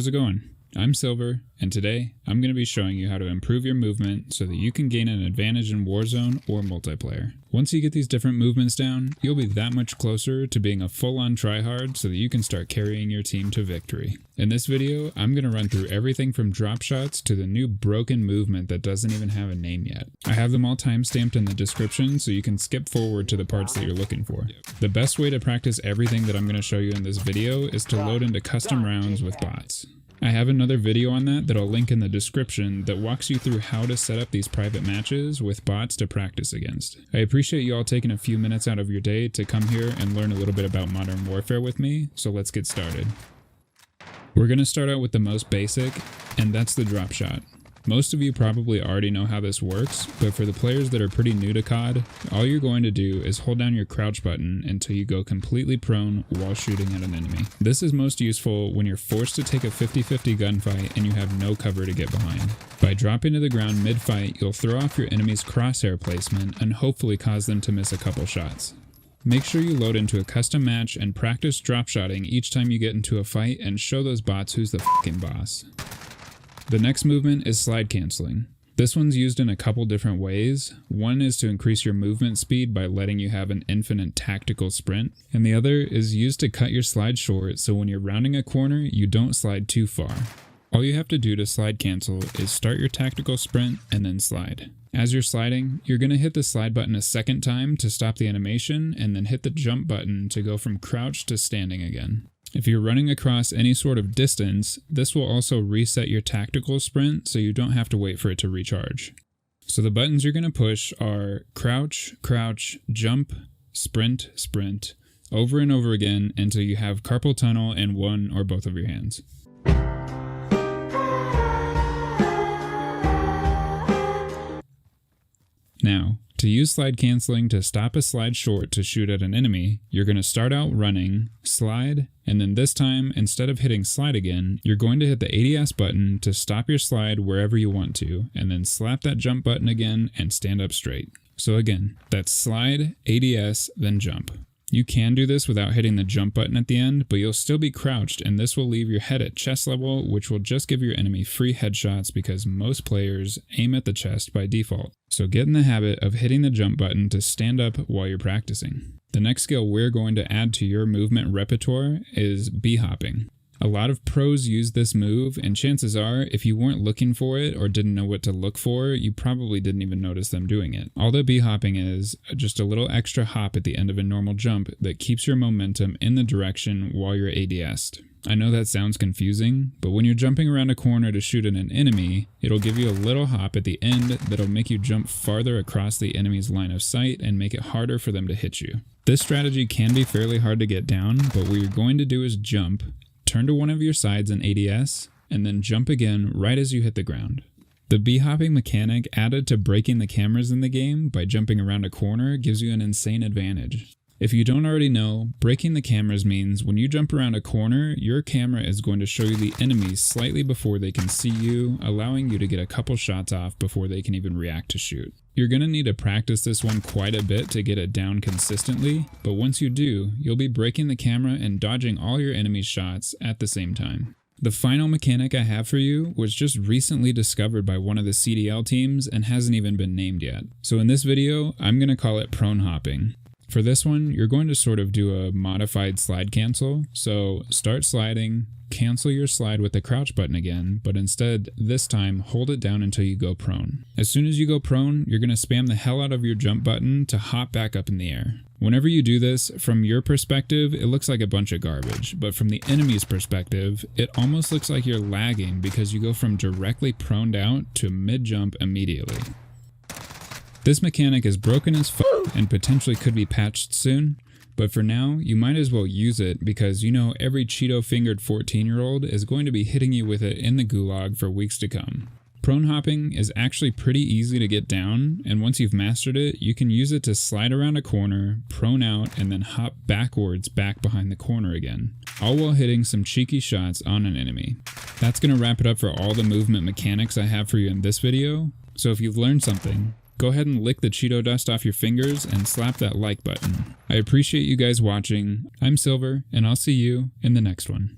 How's it going? I'm Silver, and today I'm going to be showing you how to improve your movement so that you can gain an advantage in Warzone or multiplayer. Once you get these different movements down, you'll be that much closer to being a full-on tryhard so that you can start carrying your team to victory. In this video, I'm going to run through everything from Dropshots to the new broken movement that doesn't even have a name yet. I have them all timestamped in the description so you can skip forward to the parts that you're looking for. The best way to practice everything that I'm going to show you in this video is to load into custom rounds with bots. I have another video on that I'll link in the description that walks you through how to set up these private matches with bots to practice against. I appreciate you all taking a few minutes out of your day to come here and learn a little bit about Modern Warfare with me, so let's get started. We're going to start out with the most basic, and that's the drop shot. Most of you probably already know how this works, but for the players that are pretty new to COD, all you're going to do is hold down your crouch button until you go completely prone while shooting at an enemy. This is most useful when you're forced to take a 50-50 gunfight and you have no cover to get behind. By dropping to the ground mid-fight, you'll throw off your enemy's crosshair placement and hopefully cause them to miss a couple shots. Make sure you load into a custom match and practice drop shotting each time you get into a fight and show those bots who's the fucking boss. The next movement is slide canceling. This one's used in a couple different ways. One is to increase your movement speed by letting you have an infinite tactical sprint, and the other is used to cut your slide short so when you're rounding a corner, you don't slide too far. All you have to do to slide cancel is start your tactical sprint and then slide. As you're sliding, you're going to hit the slide button a second time to stop the animation and then hit the jump button to go from crouch to standing again. If you're running across any sort of distance, this will also reset your tactical sprint so you don't have to wait for it to recharge. So the buttons you're going to push are crouch, crouch, jump, sprint, sprint, over and over again until you have carpal tunnel in one or both of your hands. Now, to use slide canceling to stop a slide short to shoot at an enemy, you're going to start out running, slide, and then this time, instead of hitting slide again, you're going to hit the ADS button to stop your slide wherever you want to, and then slap that jump button again and stand up straight. So again, that's slide, ADS, then jump. You can do this without hitting the jump button at the end, but you'll still be crouched and this will leave your head at chest level, which will just give your enemy free headshots because most players aim at the chest by default. So get in the habit of hitting the jump button to stand up while you're practicing. The next skill we're going to add to your movement repertoire is b-hopping. A lot of pros use this move, and chances are, if you weren't looking for it or didn't know what to look for, you probably didn't even notice them doing it. All that b-hopping is, just a little extra hop at the end of a normal jump that keeps your momentum in the direction while you're ADS'd. I know that sounds confusing, but when you're jumping around a corner to shoot at an enemy, it'll give you a little hop at the end that'll make you jump farther across the enemy's line of sight and make it harder for them to hit you. This strategy can be fairly hard to get down, but what you're going to do is jump, turn to one of your sides in ADS, and then jump again right as you hit the ground. The b-hopping mechanic added to breaking the cameras in the game by jumping around a corner gives you an insane advantage. If you don't already know, breaking the cameras means when you jump around a corner, your camera is going to show you the enemies slightly before they can see you, allowing you to get a couple shots off before they can even react to shoot. You're going to need to practice this one quite a bit to get it down consistently, but once you do, you'll be breaking the camera and dodging all your enemies' shots at the same time. The final mechanic I have for you was just recently discovered by one of the CDL teams and hasn't even been named yet. So in this video, I'm going to call it prone hopping. For this one, you're going to sort of do a modified slide cancel. So start sliding, cancel your slide with the crouch button again, but instead, this time, hold it down until you go prone. As soon as you go prone, you're going to spam the hell out of your jump button to hop back up in the air. Whenever you do this, from your perspective, it looks like a bunch of garbage, but from the enemy's perspective, it almost looks like you're lagging because you go from directly proned out to mid-jump immediately. This mechanic is broken as fuck and potentially could be patched soon, but for now, you might as well use it because you know every Cheeto-fingered 14-year-old is going to be hitting you with it in the gulag for weeks to come. Prone hopping is actually pretty easy to get down, and once you've mastered it, you can use it to slide around a corner, prone out, and then hop backwards back behind the corner again, all while hitting some cheeky shots on an enemy. That's going to wrap it up for all the movement mechanics I have for you in this video, so if you've learned something, go ahead and lick the Cheeto dust off your fingers and slap that like button. I appreciate you guys watching. I'm Silver, and I'll see you in the next one.